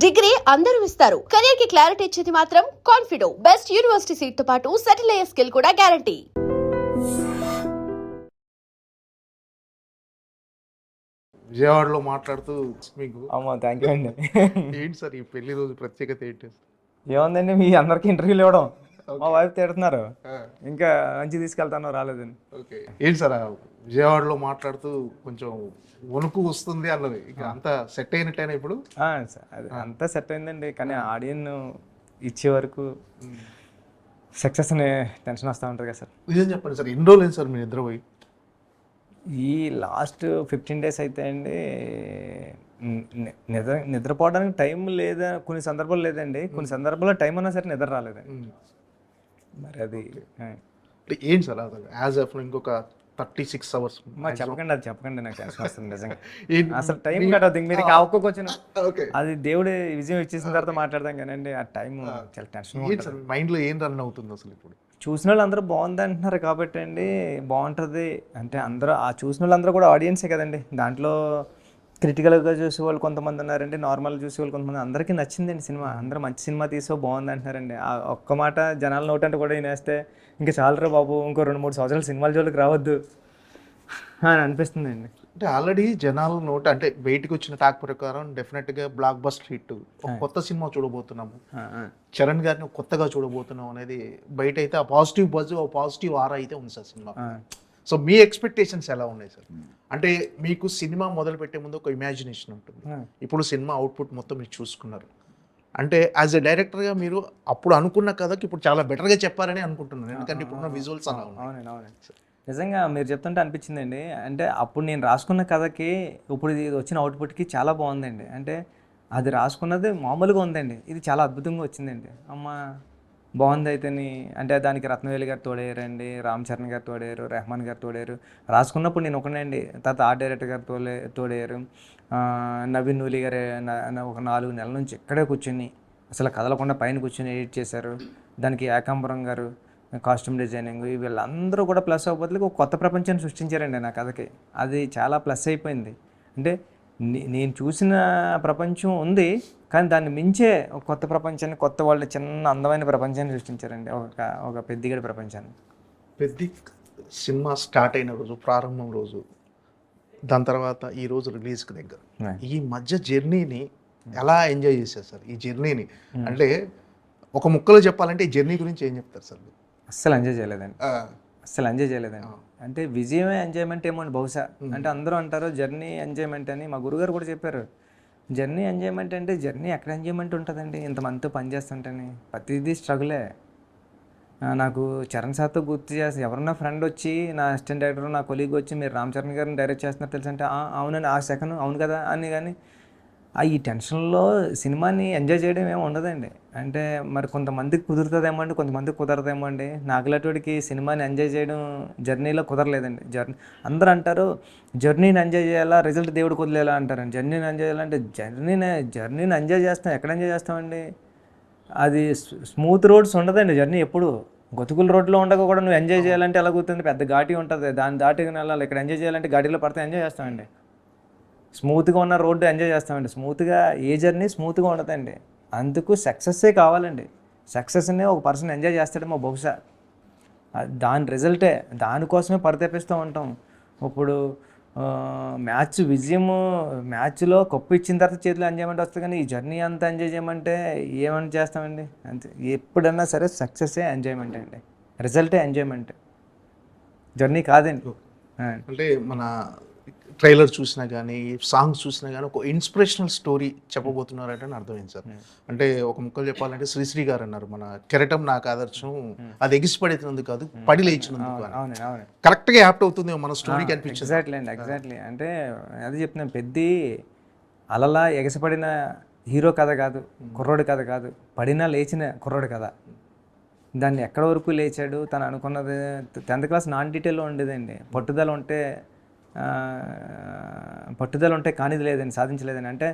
Degree అందరూ ఇస్తారు. Career కి క్లారిటీ ఇచ్చేది మాత్రం కాన్ఫిడో. బెస్ట్ యూనివర్సిటీ సీట్ తో పాటు సెటిల్ అయ్యే స్కిల్ కూడా గ్యారంటీ. విజయవాడలో మాట్లాడుతూ మీకు అమ్మో థ్యాంక్ యూ అండి. ఏంటి సార్ ఈ పెళ్లి రోజు ప్రత్యేకత ఏంటి? ఏముందండి, మీ అందరికి ఇంటర్వ్యూలు ఇవ్వడం, మా Okay. వైఫ్ తిడుతున్నారు, ఆ, ఇంకా మంచి తీసుకెళ్తాను రాలేదని. ఓకే. ఏంటి సార్ విజయవాడలో మాట్లాడుతూ కొంచెం వణుకు వస్తుంది అన్నది ఇక అంతా సెట్ అయినట్టేనా ఇప్పుడు? అది అంతా సెట్ అయిందండి, కానీ ఆడియన్ ఇచ్చే వరకు సక్సెస్ అనే టెన్షన్ వస్తూ ఉంటుంది కదా సార్. నిజం చెప్పండి సార్, ఎన్ని రోజులు సార్ మీరు నిద్రపోయి? ఈ లాస్ట్ 15 days అయితే అండి నిద్రపోవడానికి టైం లేదా, కొన్ని సందర్భాలు లేదండి, కొన్ని సందర్భాల్లో టైం ఉన్నా సరే నిద్ర రాలేదండి. మరి అది అంటే ఏంటి సార్ అది యాజ్ ఆఫ్ ఇంకొక 36 hours చెప్పకండి, అది చెప్పకండి, నాకు టెన్షన్ వస్తుంది నిజంగా. ఏంటి? అసలు టైం కట్టదు, మీరు ఒక్కొక్క ఓకే. అది దేవుడు విజయం ఇచ్చేసిన తర్వాత మాట్లాడదాం కానీ ఆ టైం చాలా టెన్షన్. ఏంటి సార్ మైండ్లో ఏం రన్ అవుతుంది అసలు ఇప్పుడు? చూసిన వాళ్ళు అందరూ బాగుంది అంటున్నారు కాబట్టి అండి, బాగుంటుంది అంటే అందరూ ఆ చూసిన వాళ్ళందరూ కూడా ఆడియన్సే కదండి. దాంట్లో క్రిటికల్గా చూసేవాళ్ళు కొంతమంది ఉన్నారండి, నార్మల్ చూసేవాళ్ళు కొంతమంది. అందరికీ నచ్చిందండి సినిమా, అందరూ మంచి సినిమా తీసో బాగుంది అంటున్నారండి. ఆ ఒక్క మాట జనాల నోటంటే కూడా వినేస్తే ఇంకా చాలరా బాబు, ఇంకో 2-3 సంవత్సరాలు సినిమాల జోలికి రావద్దు అని అనిపిస్తుందండి. అంటే ఆల్రెడీ జనాల నోట అంటే బయటకు వచ్చిన టాక్ ప్రకారం డెఫినెట్గా బ్లాక్ బస్టర్ హిట్, ఒక కొత్త సినిమా చూడబోతున్నాము, చరణ్ గారిని కొత్తగా చూడబోతున్నాం అనేది బయట అయితే ఆ పాజిటివ్ బజ్, ఆ పాజిటివ్ ఆరా అయితే ఉంది సార్ సినిమా. సో మీ ఎక్స్పెక్టేషన్స్ ఎలా ఉన్నాయి సార్? అంటే మీకు సినిమా మొదలు పెట్టే ముందు ఒక ఇమాజినేషన్ ఉంటుంది, ఇప్పుడు సినిమా అవుట్పుట్ మొత్తం మీరు చూసుకున్నారు. అంటే యాజ్ ఎ డైరెక్టర్గా మీరు అప్పుడు అనుకున్న కథకి ఇప్పుడు చాలా బెటర్గా చెప్పారని అనుకుంటున్నాను, ఎందుకంటే ఇప్పుడున్న విజువల్స్ అలా ఉన్నాయి. అవునండి. నిజంగా మీరు చెప్తుంటే అనిపించిందండి, అంటే అప్పుడు నేను రాసుకున్న కథకి ఇప్పుడు ఇది వచ్చిన అవుట్పుట్కి చాలా బాగుందండి. అంటే అది రాసుకున్నది మామూలుగా ఉందండి, ఇది చాలా అద్భుతంగా వచ్చిందండి. అమ్మ బాగుంది అయితేని. అంటే దానికి రత్నవేలి గారు తోడయ్యారండి, రామ్ చరణ్ గారు తోడయ్యారు, రెహమాన్ గారు తోడయ్యారు. రాసుకున్నప్పుడు నేను ఒకనే అండి, తర్వాత ఆర్ట్ డైరెక్టర్ గారు తోడయ్యారు, నవీన్ నూలి గారు ఒక 4 నెలల నుంచి ఇక్కడే కూర్చొని అసలు కదలకుండా పైన కూర్చొని ఎడిట్ చేశారు. దానికి ఏకాంబరం గారు కాస్ట్యూమ్ డిజైనింగ్, వీళ్ళందరూ కూడా ప్లస్ అవ్వబోతులకి ఒక కొత్త ప్రపంచాన్ని సృష్టించారండి నా కథకి. అది చాలా ప్లస్ అయిపోయింది. అంటే నేను చూసిన ప్రపంచం ఉంది, కానీ దాన్ని మించే ఒక కొత్త ప్రపంచాన్ని, కొత్త వాళ్ళని, చిన్న అందమైన ప్రపంచాన్ని సృష్టించారండి, ఒక పెద్దిగడి ప్రపంచాన్ని. పెద్ద సినిమా స్టార్ట్ అయిన రోజు, ప్రారంభం రోజు, దాని తర్వాత ఈ రోజు రిలీజ్కి దగ్గర, ఈ మధ్య జర్నీని ఎలా ఎంజాయ్ చేశారు సార్? ఈ జర్నీని అంటే ఒక ముక్కలో చెప్పాలంటే ఈ జర్నీ గురించి ఏం చెప్తారు సార్? అస్సలు ఎంజాయ్ చేయలేదండి, అస్సలు ఎంజాయ్ చేయలేదండి. అంటే విజయమే ఎంజాయ్మెంట్ ఏమో అండి బహుశా. అంటే అందరూ అంటారు జర్నీ ఎంజాయ్మెంట్ అని, మా గురుగారు కూడా చెప్పారు. జర్నీ ఎంజాయ్మెంట్ అంటే జర్నీ ఎక్కడ ఎంజాయ్మెంట్ ఉంటుందండి, ఇంతమందితో పని చేస్తుంటేనే ప్రతిదీ స్ట్రగులే. నాకు చరణ్ సార్తో గుర్తు చేసి ఎవరన్నా ఫ్రెండ్ వచ్చి, నా అసిస్టెంట్ డైరెక్టర్, నా కొలీగ్ వచ్చి మీరు రామ్ చరణ్ గారిని డైరెక్ట్ చేస్తున్నారు తెలుసు అంటే అవునని ఆ సెకండ్ అవును కదా అని, కానీ ఈ టెన్షన్లో సినిమాని ఎంజాయ్ చేయడం ఏమి ఉండదండి. అంటే మరి కొంతమందికి కుదురుతుందేమో అండి, కొంతమందికి కుదరదేమో అండి. నాకులాంటివాడికి సినిమాని ఎంజాయ్ చేయడం జర్నీలో కుదరలేదండి. అందరూ అంటారు జర్నీని ఎంజాయ్ చేయాలా, రిజల్ట్ దేవుడికి వదిలేలా అంటారండి. జర్నీని ఎంజాయ్ చేయాలంటే జర్నీని ఎంజాయ్ చేస్తాం, ఎక్కడ ఎంజాయ్ చేస్తామండి? అది స్మూత్ రోడ్స్ ఉండదండి జర్నీ ఎప్పుడు. గతుకుల రోడ్లో ఉండగా కూడా నువ్వు ఎంజాయ్ చేయాలంటే ఎలా కూర్తుంది, పెద్ద ఘాటి ఉంటుంది, దాన్ని దాటి వెళ్ళాలి. ఇక్కడ ఎంజాయ్ చేయాలంటే గాడిలో పడితే ఎంజాయ్ చేస్తామండి. స్మూత్గా ఉన్న రోడ్డు ఎంజాయ్ చేస్తామండి. స్మూత్గా ఏ జర్నీ స్మూత్గా ఉండదండి. అందుకు సక్సెస్సే కావాలండి. సక్సెస్ని ఒక పర్సన్ ఎంజాయ్ చేస్తాడేమో బహుశా, దాని రిజల్టే, దానికోసమే పరితపిస్తూ ఉంటాం. ఇప్పుడు మ్యాచ్ విజయము, మ్యాచ్లో కప్పు ఇచ్చిన తర్వాత చేతిలో ఎంజాయ్మెంట్ వస్తుంది, కానీ ఈ జర్నీ అంతా ఎంజాయ్ చేయమంటే ఏమని చేస్తామండి? అంతే. ఎప్పుడన్నా సరే సక్సెస్సే ఎంజాయ్మెంట్ అండి, రిజల్టే ఎంజాయ్మెంట్, జర్నీ కాదండి. అంటే మన ట్రైలర్ చూసినా కానీ, సాంగ్స్ చూసినా కానీ ఒక ఇన్స్పిరేషనల్ స్టోరీ చెప్పబోతున్నారంటే అర్థమైంది సార్. అంటే ఒక ముక్కలు చెప్పాలంటే శ్రీశ్రీ గారు అన్నారు, మన కెరటం నాకు ఆదర్శం, అది ఎగిసిపడేసినందుకు కాదు పడి లేచినందుకు. కరెక్ట్గా యాప్ట్ అవుతుంది మన స్టోరీకి అనిపించింది. ఎగ్జాక్ట్లీ. అంటే అది చెప్తున్నాను, పెద్ది అలలా ఎగసిపడిన హీరో కథ కాదు, కుర్రోడి కథ కాదు, పడినా లేచిన కుర్రోడి కథ. దాన్ని ఎక్కడి వరకు లేచాడు, తను అనుకున్నది 10th క్లాస్ నాన్ డీటెయిల్లో ఉండేదండి. పట్టుదల ఉంటే పట్టుదల ఉంటే కానిది లేదని సాధించలేదని. అంటే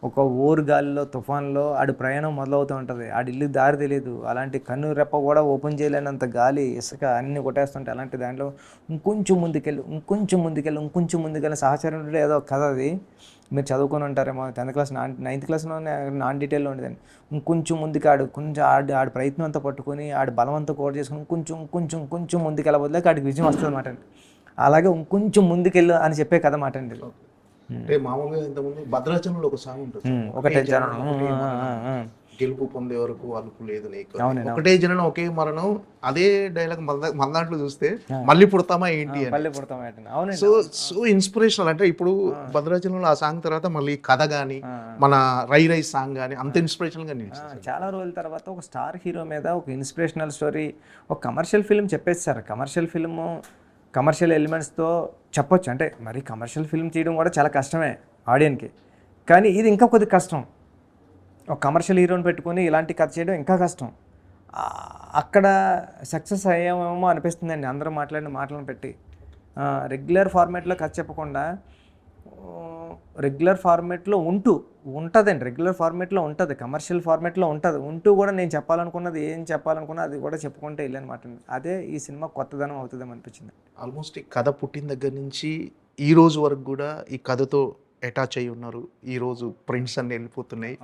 ఒక ఊరు గాలిలో తుఫాన్లో ఆడి ప్రయాణం మొదలవుతూ ఉంటుంది, ఆడి ఇల్లు దారి తెలియదు, అలాంటి కన్ను రెప్ప కూడా ఓపెన్ చేయలేనంత గాలి ఇసుక అన్నీ కొట్టేస్తుంటాయి. అలాంటి దాంట్లో ఇంకొంచెం ముందుకెళ్ళి ఇంకొంచెం ముందుకెళ్ళి సహచరుడు ఏదో కథ అది మీరు చదువుకొని ఉంటారేమో 10th క్లాస్ 9th క్లాస్లో నాన్ డీటెయిల్లో ఉండేదండి. ఇంకొంచెం ముందుకు కొంచెం ఆడి ప్రయత్నం అంతా పట్టుకొని ఆడి బలవంతా కోట్ చేసుకుని కొంచెం ముందుకెళ్ళబోద్దాక ఆడికి విజయం వస్తుంది అన్నమాట అండి. అలాగే ఇంకొంచెం ముందుకెళ్ళు అని చెప్పే కథ మాట అండి. అంటే మామూలుగా ఇంతకుముందు భద్రాచలంలో ఒక సాంగ్ ఉంటుంది, ఒకటే జనం గెలుపు పొందే వరకు అలుపు లేదు నీకు, ఒకటే జనం ఒకే మరణం. అదే డైలాగ్ మన దాంట్లో చూస్తే మళ్ళీ పుడతామా ఏంటి అని. So inspirational. అంటే ఇప్పుడు భద్రాచలంలో ఆ సాంగ్ తర్వాత మళ్ళీ కథ గానీ మన రై సాంగ్ గానీ అంత ఇన్స్పిరేషనల్ గా నిలిచింది. చాలా రోజుల తర్వాత ఒక స్టార్ హీరో మీద ఒక ఇన్స్పిరేషనల్ స్టోరీ, ఒక కమర్షియల్ ఫిల్మ్ చెప్పేస్తారు. కమర్షియల్ ఎలిమెంట్స్తో చెప్పొచ్చు. అంటే మరి కమర్షియల్ ఫిల్మ్ చేయడం కూడా చాలా కష్టమే ఆడియన్కి, కానీ ఇది ఇంకా కొద్ది కష్టం. ఒక కమర్షియల్ హీరోని పెట్టుకొని ఇలాంటి కథ చేయడం ఇంకా కష్టం. అక్కడ సక్సెస్ అయ్యామేమో అనిపిస్తుందండి అందరూ మాట్లాడిన మాటలను పెట్టి. రెగ్యులర్ ఫార్మేట్లో కథ చెప్పకుండా రెగ్యులర్ ఫార్మేట్లో ఉంటుందండి. రెగ్యులర్ ఫార్మేట్లో ఉంటుంది, కమర్షియల్ ఫార్మేట్లో ఉంటూ కూడా నేను ఏం చెప్పాలనుకున్నా అది కూడా చెప్పుకుంటే వెళ్ళనమాట. అదే ఈ సినిమా కొత్తదనం అవుతుందేమో అనిపించింది. ఆల్మోస్ట్ ఈ కథ పుట్టిన దగ్గర నుంచి ఈ రోజు వరకు కూడా ఈ కథతో అటాచ్ అయ్యి ఉన్నారు. ఈరోజు ప్రింట్స్ అన్ని వెళ్ళిపోతున్నాయి.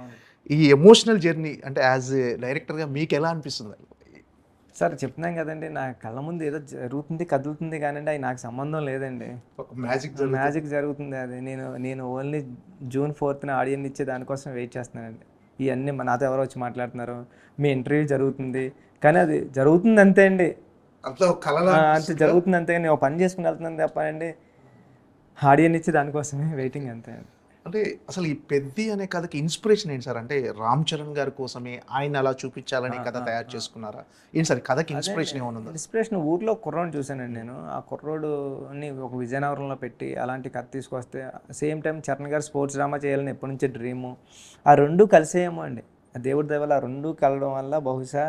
ఈ ఎమోషనల్ జర్నీ అంటే యాజ్ ఏ డైరెక్టర్గా మీకు ఎలా అనిపిస్తుంది? సార్ చెప్తున్నాం కదండి, నా కళ్ళ ముందు ఏదో జరుగుతుంది, కదులుతుంది, కానీ అది నాకు సంబంధం లేదండి. మ్యాజిక్ జరుగుతుంది. అది నేను ఓన్లీ June 4th ఆడియన్స్ ఇచ్చే దానికోసం వెయిట్ చేస్తున్నానండి. ఇవన్నీ నాతో ఎవరో వచ్చి మాట్లాడుతున్నారు, మీ ఇంటర్వ్యూ జరుగుతుంది, కానీ అది జరుగుతుంది అంతే అండి, అంతే జరుగుతుంది అంతే. నేను పని చేసుకుని వెళ్తున్నాను తప్పండి, ఆడియన్స్ ఇచ్చే దానికోసమే వెయిటింగ్ అంతే. అంటే అసలు ఈ పెద్ది అనే కథకి ఇన్స్పిరేషన్ ఏంటి సార్? అంటే రామ్ చరణ్ గారి కోసమే ఆయన అలా చూపించాలని కథ తయారు చేసుకున్నారా ఏంటి సార్? కథకి ఇన్స్పిరేషన్ ఏమైనా ఉందా? ఇన్స్పిరేషన్ ఊర్లో కుర్రోడ్ని చూశానండి నేను. ఆ కుర్రోడుని ఒక విజయనగరంలో పెట్టి అలాంటి కథ తీసుకొస్తే, సేమ్ టైం చరణ్ గారు స్పోర్ట్స్ డ్రామా చేయాలని ఎప్పటి నుంచే డ్రీము. ఆ రెండు కలిసేమో అండి, ఆ దేవుడి దయ వల్ల ఆ రెండు కలవడం వల్ల బహుశా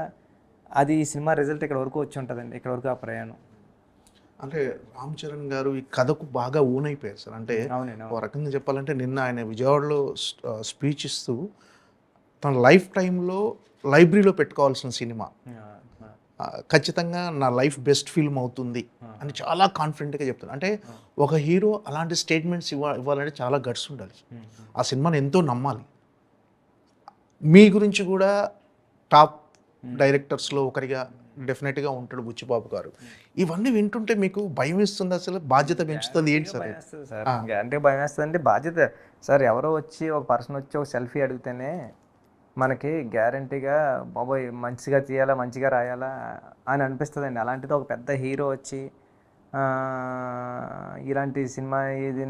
అది ఈ సినిమా రిజల్ట్ ఇక్కడ వరకు వచ్చి ఉంటుందండి, ఇక్కడ వరకు ఆ ప్రయాణం. అంటే రామ్ చరణ్ గారు ఈ కథకు బాగా ఓన్ అయిపోయారు సార్. అంటే ఒక రకంగా చెప్పాలంటే నిన్న ఆయన విజయవాడలో స్పీచ్ ఇస్తూ తన లైఫ్ టైంలో లైబ్రరీలో పెట్టుకోవాల్సిన సినిమా ఖచ్చితంగా నా లైఫ్ బెస్ట్ ఫిల్మ్ అవుతుంది అని చాలా కాన్ఫిడెంట్గా చెప్తాను. అంటే ఒక హీరో అలాంటి స్టేట్మెంట్స్ ఇవ్వాలంటే చాలా గట్స్ ఉండాలి, ఆ సినిమాని ఎంతో నమ్మాలి. మీ గురించి కూడా టాప్ డైరెక్టర్స్లో ఒకరిగా డెఫినెట్గా ఉంటాడు బుచ్చిబాబు గారు. ఇవన్నీ వింటుంటే మీకు భయం వేస్తుంది, అసలు బాధ్యత పెంచుతుంది ఏంటి సార్? అంటే భయం వేస్తుంది అంటే బాధ్యత సార్. ఎవరో వచ్చి ఒక పర్సన్ వచ్చి ఒక సెల్ఫీ అడిగితేనే మనకి గ్యారంటీగా బాబోయ్ మంచిగా తీయాలా, మంచిగా రాయాలా అని అనిపిస్తుందండి. అలాంటిది ఒక పెద్ద హీరో వచ్చి ఇలాంటి సినిమా ఇది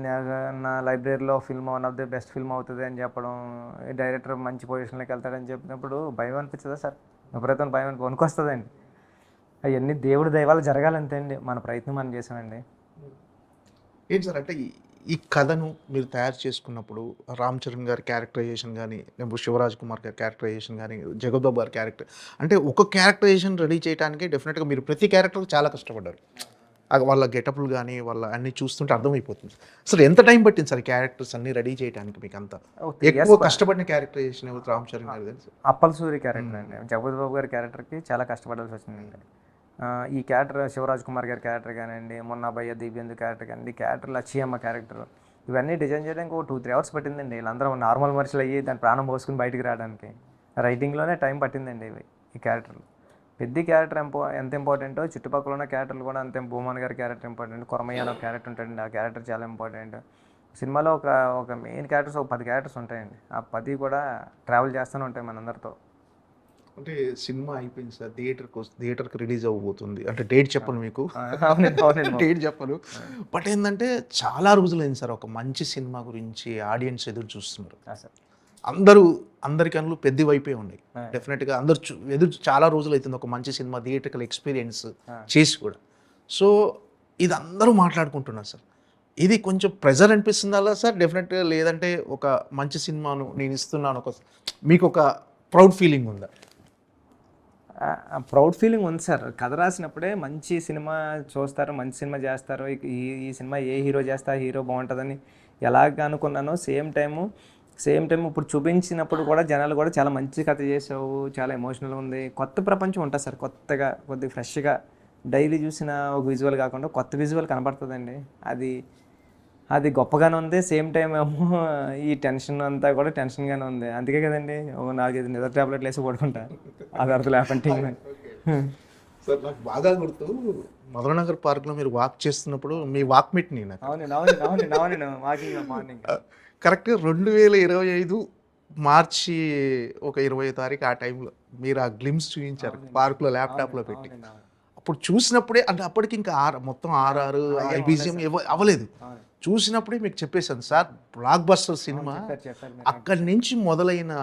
నా లైబ్రరీలో film one of the best film అవుతుంది అని చెప్పడం, డైరెక్టర్ మంచి పొజిషన్లోకి వెళ్తాడని చెప్పినప్పుడు భయం అనిపించదా సార్? విపరీతం భయం వణుకొస్తుందండి. అవన్నీ దేవుడి దయవల్ల జరగాలంతే అండి, మన ప్రయత్నం మనం చేసామండి. ఏంటి సార్ అంటే ఈ కథను మీరు తయారు చేసుకున్నప్పుడు రామ్ చరణ్ గారి క్యారెక్టరైజేషన్ కానీ, లేకపోతే శివరాజ్ కుమార్ గారి క్యారెక్టరైజేషన్ కానీ, జగద్బాబు గారి క్యారెక్టర్, అంటే ఒక క్యారెక్టరైజేషన్ రెడీ చేయడానికి డెఫినెట్గా మీరు ప్రతి క్యారెక్టర్ చాలా కష్టపడ్డారు. వాళ్ళ గెటప్లు కానీ వాళ్ళ అన్ని చూస్తుంటే అర్థమైపోతుంది. అసలు ఎంత టైం పట్టింది సార్ క్యారెక్టర్స్ అన్ని రెడీ చేయడానికి? మీకు అంతా ఎక్కువ కష్టపడిన క్యారెక్టరైజేషన్ ఎవరు? రామ్ చరణ్ గారు తెలుసు, అప్పల్ సూరి క్యారెక్టర్ అండి. జగద్బాబు గారి క్యారెక్టర్కి చాలా కష్టపడాల్సి వచ్చిందండి. ఈ క్యారెక్టర్ శివరాజ్ కుమార్ గారి క్యారెక్టర్ కానివ్వండి, మొన్న భయ్య దివ్యందు క్యారెక్టర్ కానివ్వండి, క్యారెక్టర్ లచ్చియమ్మ క్యారెక్టర్, ఇవన్నీ డిజైన్ చేయడానికి ఒక 2-3 hours పట్టిందండి. వీళ్ళందరూ నార్మల్ మనుషులు అయ్యి దాని ప్రాణం పోసుకుని బయటికి రావడానికి రైటింగ్లోనే టైం పట్టిందండి. ఈ క్యారెక్టర్లు పెద్ద క్యారెక్టర్ ఎంత ఇంపార్టెంటో చుట్టుపక్కల ఉన్న క్యారెక్టర్లు కూడా అంతే. భూమన్ గారి క్యారెక్టర్ ఇంపార్టెంట్, కొరమయ్య అనే క్యారెక్టర్ ఉంటాడండి, ఆ క్యారెక్టర్ చాలా ఇంపార్టెంట్. సినిమాలో ఒక మెయిన్ క్యారెక్టర్స్ ఒక 10 క్యారెక్టర్స్ ఉంటాయండి, ఆ 10 కూడా ట్రావెల్ చేస్తూనే ఉంటాయి మనందరితో. అంటే సినిమా అయిపోయింది సార్, థియేటర్కి రిలీజ్ అవ్వబోతుంది. అంటే డేట్ చెప్పను మీకు, డేట్ చెప్పను, బట్ ఏంటంటే చాలా రోజులైంది సార్ ఒక మంచి సినిమా గురించి ఆడియన్స్ ఎదురు చూస్తున్నారు. అందరి కనులు పెద్ద వైపే ఉన్నాయి. డెఫినెట్గా అందరు చాలా రోజులు అవుతుంది ఒక మంచి సినిమా థియేటర్కల్ ఎక్స్పీరియన్స్ చేసి కూడా. సో ఇది అందరూ మాట్లాడుకుంటున్నారు సార్. ఇది కొంచెం ప్రెజర్ అనిపిస్తుంది అలా సార్ డెఫినెట్గా, లేదంటే ఒక మంచి సినిమాను నేను ఇస్తున్నాను, మీకు ఒక ప్రౌడ్ ఫీలింగ్ ఉందా? ప్రౌడ్ ఫీలింగ్ ఉంది సార్. కథ రాసినప్పుడే మంచి సినిమా చూస్తారు, మంచి సినిమా చేస్తారు, ఈ ఈ సినిమా ఏ హీరో చేస్తే ఆ హీరో బాగుంటుందని ఎలాగ అనుకున్నానో సేమ్ టైం ఇప్పుడు చూపించినప్పుడు కూడా జనాలు కూడా చాలా మంచి కథ చేసావు, చాలా ఎమోషనల్గా ఉంది, కొత్త ప్రపంచం ఉంటుంది సార్, కొత్తగా కొద్దిగా ఫ్రెష్గా డైలీ చూసిన ఒక విజువల్ కాకుండా కొత్త విజువల్ కనబడుతుందండి. అది గొప్పగానే ఉంది. సేమ్ టైం ఏమో ఈ టెన్షన్ అంతా కూడా టెన్షన్గానే ఉంది. అందుకే కదండి ఓ 4-5 నిద్ర టాబ్లెట్లు వేసి పడుకుంటా అది అర్థం లేకుంటే. సార్ నాకు బాగా గుర్తు, మధురనగర్ పార్క్లో మీరు వాక్ చేస్తున్నప్పుడు మీ వాక్మేట్ నేను అవునండి మార్నింగ్ కరెక్ట్గా 2025 మార్చి ఒక 20వ తారీఖు ఆ టైంలో మీరు ఆ గ్లిమ్స్ చూపించారు పార్క్లో ల్యాప్టాప్లో పెట్టి. అప్పుడు చూసినప్పుడే అంటే అప్పటికి ఇంకా మొత్తం ఆర్ఆర్ బీజిఎం అవ్వలేదు. చూసినప్పుడే మీకు చెప్పేశాను సార్, బ్లాక్ బస్టర్ సినిమా. అక్కడి నుంచి మొదలైన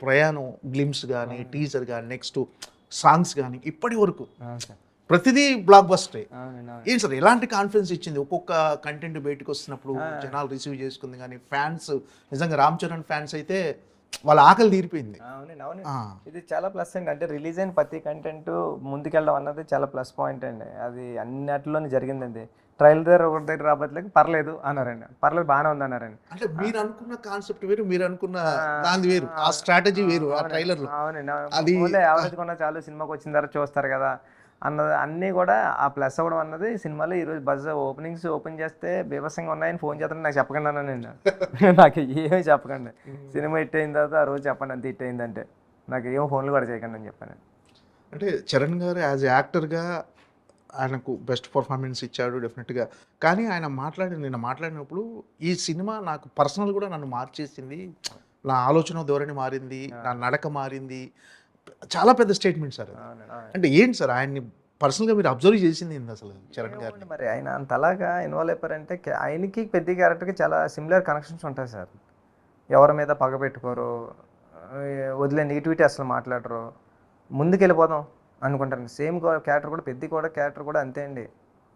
ప్రయాణం, గ్లిమ్స్ కానీ, టీజర్ కానీ, నెక్స్ట్ సాంగ్స్ కానీ, ఇప్పటి వరకు ప్రతిదీ బ్లాక్ బస్టరే. ఏం సార్ ఎలాంటి కాన్ఫిడెన్స్ ఇచ్చింది ఒక్కొక్క కంటెంట్ బయటకు వస్తున్నప్పుడు జనాలు రిసీవ్ చేసుకుంది? కానీ ఫ్యాన్స్ నిజంగా రామ్ చరణ్ ఫ్యాన్స్ అయితే వాళ్ళ ఆకలి తీరిపోయింది. అవునండి. ఇది చాలా ప్లస్ అండి. అంటే రిలీజ్ అయిన ప్రతి కంటెంట్ ముందుకెళ్ళడం అన్నది చాలా ప్లస్ పాయింట్ అండి. అది అన్నిటిలోనే జరిగిందండి. ట్రయల్ ఒకటి దగ్గర రాబట్టలేక పర్లేదు అన్నారండి, పర్లేదు బాగానే ఉంది అన్నారండి. అంటే మీరు అనుకున్న కాన్సెప్ట్ వేరు, మీరు అనుకున్న దాని వేరు, ఆ స్ట్రాటజీ వేరు. ఆ ట్రైలర్ లో అది యావరేజ్ కొన్నా చాలు, సినిమాకి వచ్చిన తర్వాత చూస్తారు కదా అన్నది అన్నీ కూడా ఆ ప్లస్ అవ్వడం అన్నది సినిమాలో. ఈరోజు బజ్ ఓపెన్ చేస్తే బీభత్సంగా ఉన్నాయని ఫోన్ చేస్తాను, నాకు చెప్పకండి అన్నానండి. నాకు ఏమీ చెప్పకండి, సినిమా హిట్ అయిన తర్వాత ఆ రోజు చెప్పండి అంత హిట్ అయిందంటే, నాకు ఏమో ఫోన్లు కూడా చేయకండి అని చెప్పాను. అంటే చరణ్ గారు యాజ్ యాక్టర్గా ఆయనకు బెస్ట్ పర్ఫార్మెన్స్ ఇచ్చాడు డెఫినెట్గా. కానీ ఆయన నిన్న మాట్లాడినప్పుడు ఈ సినిమా నాకు పర్సనల్ కూడా నన్ను మార్చేసింది, నా ఆలోచన ధోరణి మారింది, నా నడక మారింది, చాలా పెద్ద స్టేట్మెంట్ సార్. అంటే ఏంటి సార్ ఆయన్ని పర్సనల్గా మీరు అబ్జర్వ్ చేసింది ఏంటి అసలు చరణ్ గారిని? మరి ఆయన అంతలాగా ఇన్వాల్వ్ అయిపోయారంటే ఆయనకి పెద్ద క్యారెక్టర్కి చాలా సిమిలర్ కనెక్షన్స్ ఉంటాయి సార్. ఎవరి మీద పగ పెట్టుకోరు, వదిలే నెగిటివిటీ అసలు మాట్లాడరు, ముందుకెళ్ళిపోదాం అనుకుంటాను. సేమ్ క్యారెక్టర్ కూడా క్యారెక్టర్ కూడా అంతే అండి.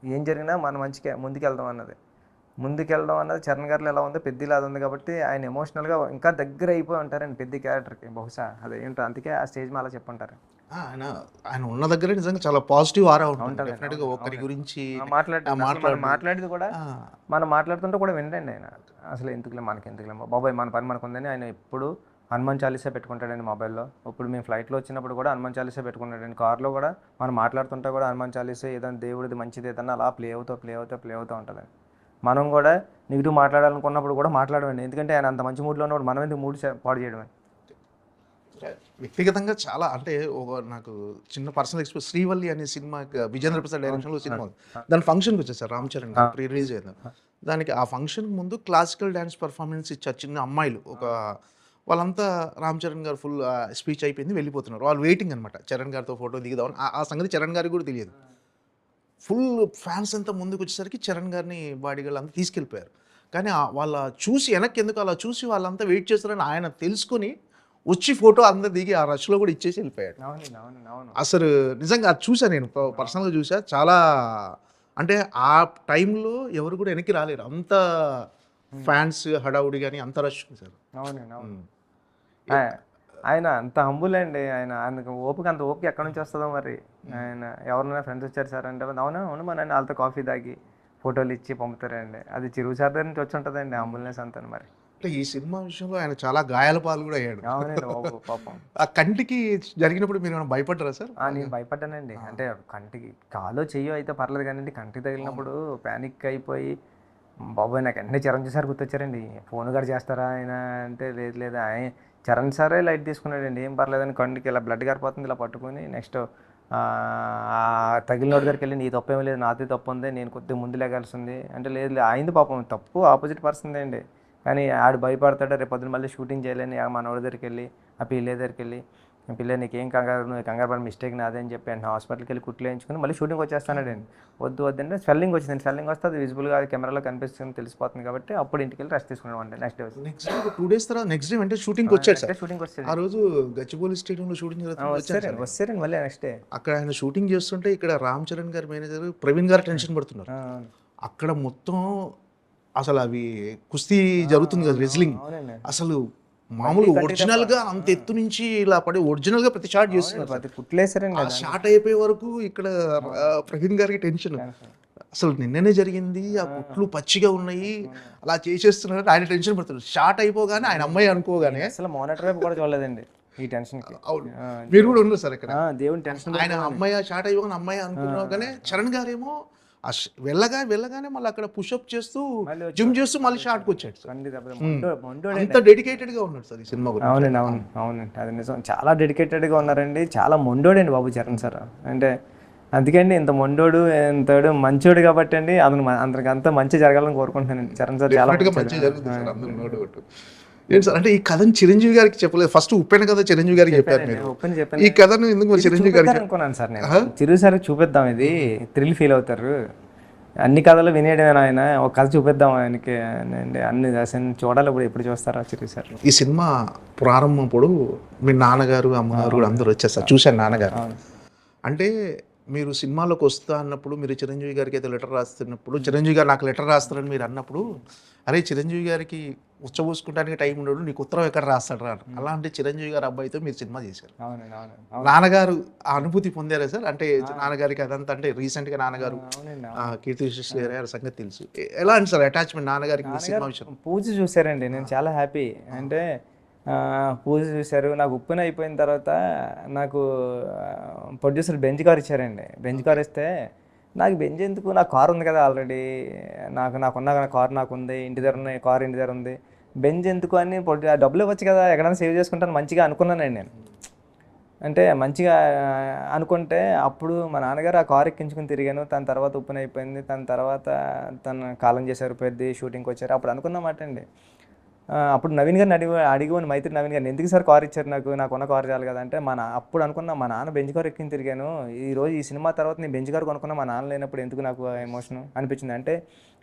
ఏం జరిగినా మన మంచిగా ముందుకెళ్దాం అన్నది చరణ్ గారిలో ఎలా ఉందో పెద్దిలా అది ఉంది. కాబట్టి ఆయన ఎమోషనల్గా ఇంకా దగ్గర అయిపోయి ఉంటారండి పెద్ద క్యారెక్టర్కి. బహుశా అదేంటో అందుకే ఆ స్టేజ్ మీద అలా చెప్పుంటారు. ఆయన ఉన్న దగ్గర నిజంగా చాలా పాజిటివ్ ఆరా ఉంటుంది డెఫినెట్గా. ఒకరి గురించి మాట్లాడేది కూడా మనం మాట్లాడుతుంటే కూడా వినండి ఆయన. అసలు మనకి ఎందుకులే బాబాయ్, మన పని మనకు ఉందని ఆయన ఎప్పుడు హనుమాన్ చాలీసా పెట్టుకుంటాడండి మొబైల్లో. ఇప్పుడు మేము ఫ్లైట్లో వచ్చినప్పుడు కూడా హనుమాన్ చాలీసా పెట్టుకుంటాడండి. కార్లో కూడా మనం మాట్లాడుతుంటే కూడా హనుమాన్ చాలీసా ఏదైనా దేవుడిది మంచిది ఏదన్నా అలా ప్లే అవుతూ ఉంటుందండి. మనం కూడా నెగిటివ్ మాట్లాడాలనుకున్నప్పుడు కూడా మాట్లాడమండి, ఎందుకంటే ఆయన అంత మంచి మూడ్లో ఉన్నప్పుడు మనం ఎందుకు మూడ్ పాడు చేయడమే. వ్యక్తిగతంగా చాలా అంటే నాకు చిన్న పర్సనల్ ఎక్స్పీరియన్స్, శ్రీవల్లి అనే సినిమా విజేంద్ర ప్రసాద్ డైరెక్షన్లో సినిమా, దాని ఫంక్షన్కి వచ్చేసారు రామ్ చరణ్ ప్రీ రిలీజ్ అయింది. దానికి ఆ ఫంక్షన్ ముందు క్లాసికల్ డ్యాన్స్ పర్ఫార్మెన్స్ ఇచ్చారు చిన్న అమ్మాయిలు. వాళ్ళంతా రామ్ చరణ్ గారు ఫుల్ స్పీచ్ అయిపోయింది, వెళ్ళిపోతున్నారు. వాళ్ళు వెయిటింగ్ అనమాట చరణ్ గారితో ఫోటో దిగుదామని. ఆ సంగతి చరణ్ గారికి కూడా తెలియదు. ఫుల్ ఫ్యాన్స్ అంతా ముందుకు వచ్చేసరికి చరణ్ గారిని బాడీగార్డ్ అంతా తీసుకెళ్ళిపోయారు. కానీ వాళ్ళ చూసి వెనక్కి ఎందుకు అలా చూసి వాళ్ళంతా వెయిట్ చేస్తారని ఆయన తెలుసుకొని వచ్చి ఫోటో అందరు దిగి ఆ రష్లో కూడా ఇచ్చేసి వెళ్ళిపోయాడు. అసలు నిజంగా అది చూసా, నేను పర్సనల్గా చూసా. చాలా అంటే ఆ టైంలో ఎవరు కూడా వెనక్కి రాలేరు, అంత ఫ్యాన్స్ హడావుడి కానీ అంత రష్ సార్. ఆయన అంత హంబుల్ అండి. ఆయనకు అంత ఓపిక ఎక్కడి నుంచి వస్తుందో మరి. ఆయన ఎవరైనా ఫ్రెండ్స్ వచ్చారు సార్ అంటే అవును మన వాళ్ళతో కాఫీ తాగి ఫోటోలు ఇచ్చి పంపుతారండి. అది చిరుగు సార్ దగ్గర నుంచి వచ్చి ఉంటుందండి హంబుల్నెస్ అంతా. మరి అంటే ఈ సినిమా విషయంలో ఆయన చాలా గాయాల పాలు కూడా అయ్యాడు. అవునండి పాపం. ఆ కంటికి జరిగినప్పుడు మీరు భయపడ్డారా సార్? నేను భయపడ్డానండి. అంటే కంటికి కాలో చెయ్యో అయితే పర్లేదు కానీ కంటికి తగిలినప్పుడు ప్యానిక్ అయిపోయి బాబోయ్ నాకు అన్నీ చరణ్ సార్ గుర్తొచ్చారండి. ఫోన్ కూడా చేస్తారా ఆయన అంటే లేదు ఆయన చరణ్ సారే లైట్ తీసుకున్నాడండి. ఏం పర్లేదని కంటికి ఇలా బ్లడ్ గారిపోతుంది ఇలా పట్టుకొని నెక్స్ట్ తగిలినోడి దగ్గరికి వెళ్ళి నీ తప్పేమీ లేదు, నాది తప్పు ఉంది, నేను కొద్దిగా ముందు లేగాల్సింది అంటే లేదు అయింది పాపం, తప్పు ఆపోజిట్ పర్సన్ అండి. కానీ ఆడు భయపడతాడు, రేపు పొద్దున మళ్ళీ షూటింగ్ చేయాలని మనోడి దగ్గరికి వెళ్ళి ఆ పిల్ల దగ్గరికి వెళ్ళి పిల్ల నీకేం కంగారు పడి మిస్టేక్ నాదే అని చెప్పి అంటే హాస్పిటల్కి వెళ్ళి కుట్లు వేయించుకుని మళ్ళీ షూటింగ్ వచ్చేస్తానండి. వద్దంటే స్వెల్లింగ్ వచ్చిందండి. స్వెల్లింగ్ వస్తే అది విజిబుల్గా కెమెరాలో కనిపిస్తుంది, తెలిసిపోతుంది కాబట్టి అప్పుడు ఇంటికి వెళ్ళి రెస్ట్ తీసుకున్నాం అండి. నెక్స్ట్ డే 2 days తర్వాత నెక్స్ట్ డే అంటే షూటింగ్ వచ్చాడు. షూటింగ్ వచ్చేది ఆ రోజు గచ్చిబౌలి స్టేడియంలో షూటింగ్ వచ్చారండి మళ్ళీ నెక్స్ట్ డే. అక్కడ ఆయన షూటింగ్ చేస్తుంటే ఇక్కడ రామ్ చరణ్ గారి మేనేజర్ ప్రవీణ్ గారు టెన్షన్ పడుతున్నారు. అక్కడ మొత్తం అసలు అవి కుస్తీ జరుగుతుంది కదా, రెజ్లింగ్, అసలు మామూలు ఒరిజినల్ గా అంత ఎత్తు నుంచి ఇలా పడి ఒరిజినల్ గా ప్రతి షాట్ చేస్తున్నారు. అది కుట్లేసారండి ఆ షాట్ అయిపోయే వరకు ఇక్కడ ప్రవీణ్ గారికి టెన్షన్, అసలు నిన్ననే జరిగింది, ఆ కుట్లు పచ్చిగా ఉన్నాయి, అలా చేసేస్తున్నారు, ఆయన టెన్షన్ పడుతున్నారు. షాట్ అయిపోగానే ఆయన అమ్మాయి అనుకోగానే అసలు మానిటర్ వైపు కూడా చూడలేదండి ఈ టెన్షన్ కి. మీరు కూడా ఉన్నారు సార్ ఇక్కడ. దేవుని టెన్షన్ ఆయన అమ్మాయి షాట్ అయిపోగానే అమ్మాయి అనుకున్నాగానే చరణ్ గారేమో వెళ్ళగానే మళ్ళీ అక్కడ పుషప్ చేస్తూ జిమ్ చేస్తూ మళ్ళీ షాట్కి వచ్చాడు సార్. అంత డెడికేటెడ్ గా ఉన్నాడు సార్ ఈ సినిమా గురించి. అవునండి, అవునండి, అది నిజం. చాలా డెడికేటెడ్ గా ఉన్నారండి. చాలా మొండోడండి బాబు చరణ్ సార్. అంటే అందుకండి ఇంత మొండోడు, ఇంతడు మంచోడు కాబట్టి అండి అందరికి అంతా మంచి జరగాలని కోరుకుంటున్నానండి. చరణ్ సార్ చాలా మంచి జరుగుతుంది సార్, అందరూ నోడు. ఏంటి సార్ అంటే ఈ కథను చిరంజీవి గారికి చెప్పలేదు, ఫస్ట్ ఉప్పెన కథ చిరంజీవి గారికి చెప్పారు మీరు. ఈ కథను ఎందుకు మరి చిరంజీవి గారికి అనుకున్నాను సార్ నేను. చిరు సార్ చూపిద్దాం, ఇది థ్రిల్ ఫీల్ అవుతారు, అన్ని కథలు వినేయడమే ఆయన, ఒక కథ చూపిద్దాం ఆయనకి అన్ని చూడాలి. ఇప్పుడు ఎప్పుడు చూస్తారా చిరు సార్? ఈ సినిమా ప్రారంభప్పుడు మీ నాన్నగారు అమ్మగారు కూడా అందరూ వచ్చేస్తారు, చూశాను నాన్నగారు. అంటే మీరు సినిమాలోకి వస్తా అన్నప్పుడు, మీరు చిరంజీవి గారికి అయితే లెటర్ రాస్తున్నప్పుడు, చిరంజీవి గారు నాకు లెటర్ రాస్తారని మీరు అన్నప్పుడు, అరే చిరంజీవి గారికి ఉచ్చబోసుకోవడానికి టైం ఉండడు, నీకు ఉత్తరం ఎక్కడ రాస్తాడు రా. అలాంటి చిరంజీవి గారి అబ్బాయితో మీరు సినిమా చేశారు. నాన్నగారు ఆ అనుభూతి పొందారా సార్? అంటే నాన్నగారికి అదంతా, అంటే రీసెంట్ గా నాన్నగారు కీర్తి విశ్వేశ్వర గారి సంగతి తెలుసు, ఎలా అండి సార్ అటాచ్మెంట్ నాన్నగారికి సినిమా విషయం? పూజ చూసారండి, నేను చాలా హ్యాపీ. అంటే పూజ చూశారు. నాకు ఉప్పెన అయిపోయిన తర్వాత నాకు ప్రొడ్యూసర్ బెంచ్ కార్ ఇచ్చారండి. బెంచ్ కార్ ఇస్తే నాకు బెంచ్ ఎందుకు, నాకు కార్ ఉంది కదా ఆల్రెడీ, నాకున్న కార్ నాకు ఉంది, ఇంటి దగ్గర ఉన్న కార్ ఇంటి దగ్గర ఉంది, బెంచ్ ఎందుకు అని డబ్బులు ఇవ్వచ్చు కదా, ఎక్కడైనా సేవ్ చేసుకుంటాను మంచిగా అనుకున్నానండి నేను. అంటే మంచిగా అనుకుంటే అప్పుడు మా నాన్నగారు ఆ కార్ ఎక్కించుకుని తిరిగాను. తన తర్వాత ఉప్పెన అయిపోయింది, తన తర్వాత తను కాలం చేశారు, పెద్ద షూటింగ్కి వచ్చారు. అప్పుడు అనుకున్నమాట అండి. అప్పుడు నవీన్ గారిని అడిగిపోయి మైత్రి నవీన్ గారిని, ఎందుకు సార్ కార్ ఇచ్చారు నాకున్న కార్ చాలు కదా అంటే, అప్పుడు అనుకున్నా మా నాన్న బెంచ్ కార్ ఎక్కిన తిరిగాను, ఈరోజు ఈ సినిమా తర్వాత నేను బెంచ్ కార్ కొనుక్కున్నా, మా నాన్న లేనప్పుడు ఎందుకు నాకు ఎమోషన్ అనిపించింది. అంటే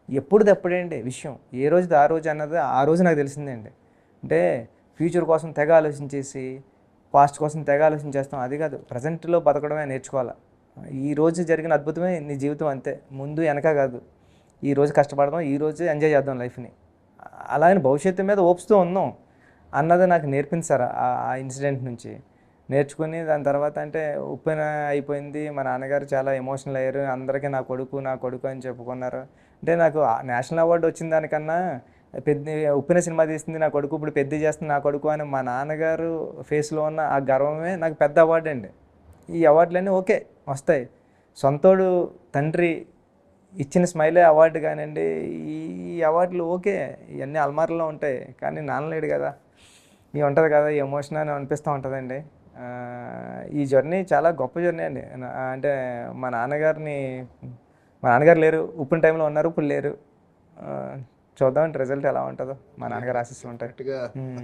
ఎప్పుడుది అప్పుడేంటి విషయం, ఏ రోజుది ఆ రోజు అన్నది ఆ రోజు నాకు తెలిసిందండి. అంటే ఫ్యూచర్ కోసం తెగ ఆలోచించేసి పాస్ట్ కోసం తెగ ఆలోచించేస్తాం, అది కాదు, ప్రజెంట్లో బతకడమే నేర్చుకోవాలి. ఈ రోజు జరిగిన అద్భుతమే నీ జీవితం, అంతే, ముందు వెనక కాదు. ఈ రోజు కష్టపడదాం, ఈ రోజు ఎంజాయ్ చేద్దాం లైఫ్ని, అలాగే భవిష్యత్తు మీద ఓపుస్తూ ఉన్నాం అన్నది నాకు నేర్పింది సార్. ఆ ఇన్సిడెంట్ నుంచి నేర్చుకుని దాని తర్వాత అంటే ఉప్పెన అయిపోయింది, మా నాన్నగారు చాలా ఎమోషనల్ అయ్యారు, అందరికీ నా కొడుకు అని చెప్పుకున్నారు. అంటే నాకు నేషనల్ అవార్డు వచ్చిన దానికన్నా పెద్ద ఉప్పెన సినిమా తీస్తుంది నా కొడుకు, ఇప్పుడు పెద్ద చేస్తుంది నా కొడుకు అని మా నాన్నగారు ఫేస్లో ఉన్న ఆ గర్వమే నాకు పెద్ద అవార్డు అండి. ఈ అవార్డులన్నీ ఓకే వస్తాయి, సొంతోడు తండ్రి ఇచ్చిన స్మైలే అవార్డు కానివ్వండి, ఈ అవార్డులు ఓకే ఇవన్నీ అల్మార్లో ఉంటాయి, కానీ నాన్నలేడు కదా, ఇవి ఉంటుంది కదా, ఈ ఎమోషన్ అని అనిపిస్తూ ఉంటుందండి. ఈ జర్నీ చాలా గొప్ప జర్నీ అండి. అంటే మా నాన్నగారు లేరు, ఉప్పిన టైంలో ఉన్నారు, ఇప్పుడు లేరు. చూద్దామంటే రిజల్ట్ ఎలా ఉంటుందో, మా నాన్నగారు ఆశిస్తూ ఉంటారు.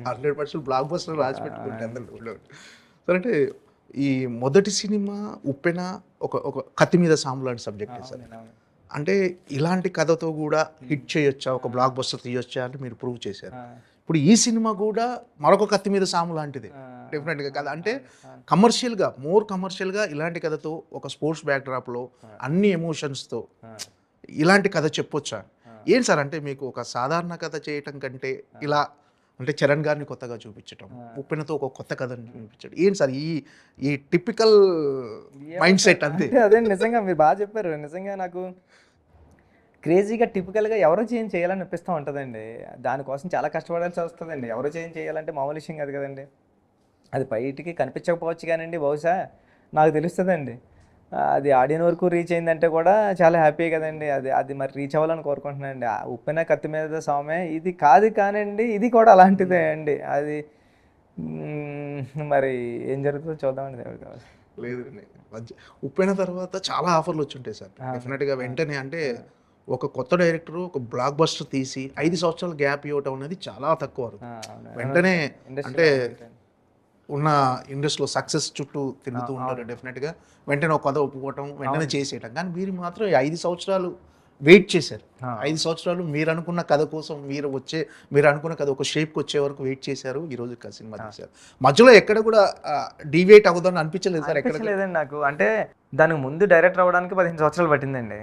100% బ్లాక్ బస్టర్ రాసి పెట్టుకుంటారు. సరే, అంటే ఈ మొదటి సినిమా ఉప్పెన ఒక కత్తి మీద సాము లాంటి సబ్జెక్ట్ సార్. అంటే ఇలాంటి కథతో కూడా హిట్ చేయొచ్చా, ఒక బ్లాక్ బస్టర్ తీయొచ్చా అని మీరు ప్రూవ్ చేశారు. ఇప్పుడు ఈ సినిమా కూడా మరొక కత్తి మీద సాము లాంటిది డెఫినెట్గా కదా. అంటే మోర్ కమర్షియల్గా ఇలాంటి కథతో ఒక స్పోర్ట్స్ బ్యాక్డ్రాప్లో అన్ని ఎమోషన్స్తో ఇలాంటి కథ చెప్పొచ్చా? ఏంటి సార్ అంటే మీకు ఒక సాధారణ కథ చేయటం కంటే ఇలా, అంటే చరణ్ గారిని కొత్తగా చూపించటం, ఉప్పెనతో ఒక కొత్త కథని చూపించడం, ఏంటి సార్ ఈ టిపికల్ మైండ్ సెట్? అంతే అదే, నిజంగా మీరు బాగా చెప్పారు. నిజంగా నాకు క్రేజీగా టిపికల్గా ఎవరో చేయాలని అనిపిస్తూ ఉంటుందండి. దానికోసం చాలా కష్టపడాల్సి వస్తుందండి. ఎవరో చేయాలంటే మామూలు విషయం కాదు కదండి. అది బయటికి కనిపించకపోవచ్చు కానండి, బహుశా నాకు తెలుస్తుందండి. అది ఆడియన్ వరకు రీచ్ అయిందంటే కూడా చాలా హ్యాపీ కదండి. అది మరి రీచ్ అవ్వాలని కోరుకుంటున్నానండి. ఉప్పెన కత్తి మీద సామే ఇది కాదు కానండి, ఇది కూడా అలాంటిదే అండి. అది మరి ఏం జరుగుతుందో చూద్దామండి, దేవుడు కావాలి. లేదు, ఉప్పెన తర్వాత చాలా ఆఫర్లు వచ్చి ఉంటాయి సార్ డెఫినెట్గా. వెంటనే అంటే ఒక కొత్త డైరెక్టర్ ఒక బ్లాక్ బస్టర్ తీసి 5 సంవత్సరాల గ్యాప్ ఇవ్వటం అనేది చాలా తక్కువ. వెంటనే అంటే ఉన్న ఇండస్ట్రీలో సక్సెస్ చుట్టూ తిరుగుతూ ఉంటారు డెఫినెట్గా. వెంటనే ఒక కథ ఒప్పుకోవటం, వెంటనే చేసేయటం. కానీ మీరు మాత్రం 5 సంవత్సరాలు వెయిట్ చేశారు. 5 సంవత్సరాలు మీరు అనుకున్న కథ కోసం, మీరు అనుకున్న కథ ఒక షేప్కి వచ్చే వరకు వెయిట్ చేశారు. ఈరోజు సినిమా తీశారు. మధ్యలో ఎక్కడ కూడా డివేట్ అవ్వదని అనిపించలేదు సార్? ఎక్కడ లేదండి నాకు. అంటే దానికి ముందు డైరెక్టర్ అవ్వడానికి 15 సంవత్సరాలు పట్టిందండి.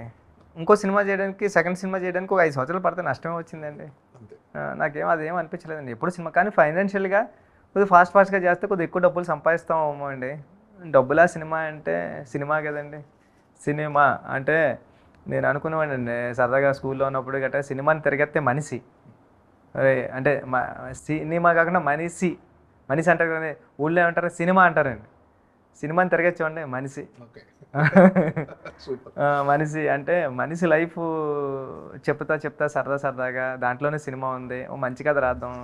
ఇంకో సినిమా చేయడానికి, సెకండ్ సినిమా చేయడానికి ఒక 5 సంవత్సరాలు పడితే నష్టమే వచ్చిందండి. అంతే. నాకేం అదేం అనిపించలేదండి ఎప్పుడు సినిమా. కానీ ఫైనాన్షియల్గా కొద్దిగా ఫాస్ట్గా చేస్తే కొద్దిగా ఎక్కువ డబ్బులు సంపాదిస్తామేమో అండి. డబ్బులా సినిమా అంటే సినిమా కదండి. సినిమా అంటే నేను అనుకునేవాడిని సరదాగా స్కూల్లో ఉన్నప్పుడు గట్రా సినిమాని తిరిగేస్తే మనిషి అంటే సినిమా కాకుండా మనిషి అంటారు కదండి. ఊళ్ళో ఏమంటారు సినిమా అంటారండి. సినిమాని తిరగచ్చేవాడి మనిషి. ఓకే మనిషి అంటే మనిషి లైఫ్ చెప్తా సరదాగా దాంట్లోనే సినిమా ఉంది, ఓ మంచి కథ రాద్దాం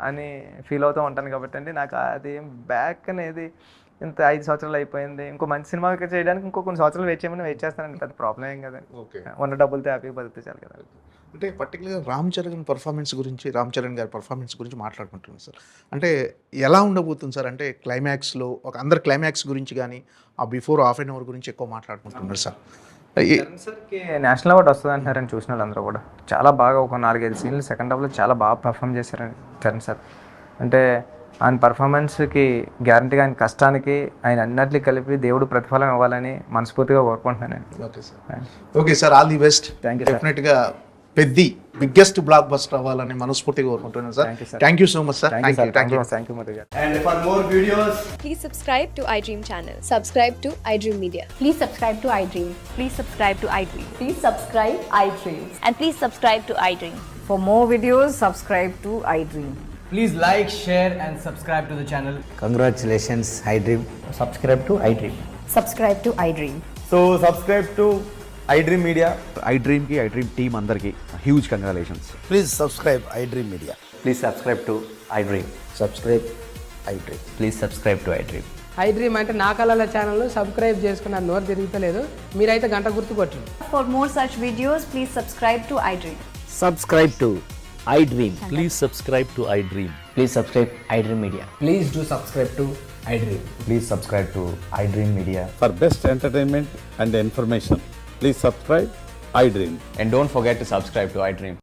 అని ఫీల్ అవుతూ ఉంటాను కాబట్టి అండి. నాకు అది బ్యాక్ అనేది ఇంత 5 సంవత్సరాలు అయిపోయింది, ఇంకో మంచి సినిమా చేయడానికి ఇంకో కొన్ని సంవత్సరాలు వెయిట్ చేస్తానండి. పెద్ద ప్రాబ్లం ఏం కదండి. ఓకే ఉన్న డబ్బులతో హ్యాపీగా బతికితే చాలు కదా. అంటే పర్టికులర్గా రామ్ చరణ్ గారి పర్ఫార్మెన్స్ గురించి మాట్లాడుకుంటున్నాను సార్. అంటే ఎలా ఉండబోతుంది సార్? అంటే క్లైమాక్స్లో అందరు క్లైమాక్స్ గురించి కానీ ఆ బిఫోర్ హాఫ్ అన్ అవర్ గురించి ఎక్కువ మాట్లాడుకుంటున్నారు సార్. చరణ్ సార్కి నేషనల్ అవార్డు వస్తుంది అంటున్నారని చూసిన వాళ్ళందరూ కూడా. చాలా బాగా ఒక 4-5 సీన్లు సెకండ్ హాఫ్లో చాలా బాగా పర్ఫామ్ చేశారండి చరణ్ సార్. అంటే ఆయన పర్ఫార్మెన్స్కి గ్యారంటీగా ఆయన కష్టానికి ఆయన అన్నిటికీ కలిపి దేవుడు ప్రతిఫలం ఇవ్వాలని మనస్ఫూర్తిగా కోరుకుంటున్నానండి. Okay sir, all the best. Thank you sir. డెఫినెట్గా బిగ్గెస్ట్ బ్లాక్ బస్టర్ అవ్వాలని మనస్ఫూర్తిగా కోరుకుంటున్నాను sir. Thank you so much sir. Thank you Madhu గారు. And for more videos, Please subscribe to iDream channel. Subscribe to iDream Media. Please subscribe to iDream. Please subscribe to iDream. Please subscribe iDream. And please subscribe to iDream. For more videos, subscribe to iDream. please like, share, and subscribe to the channel. Congratulations, iDream. Subscribe to iDream. Subscribe to iDream. So subscribe to iDream Media. iDream की iDream team अंदर की huge congratulations. Please subscribe iDream Media. Please subscribe to iDream. Subscribe iDream. Please subscribe to iDream. iDream అంటే నా కళల channel subscribe చేసుకున్న నోరు తిరుగుతలేదు, మీరైతే గంట గుర్తు కొట్టండి. For more such videos, please subscribe to iDream. Subscribe to iDream. Please subscribe to iDream. Please subscribe iDream Media. Please do subscribe to iDream. Please subscribe to iDream Media. For best entertainment and information, please subscribe iDream. And don't forget to subscribe to iDream.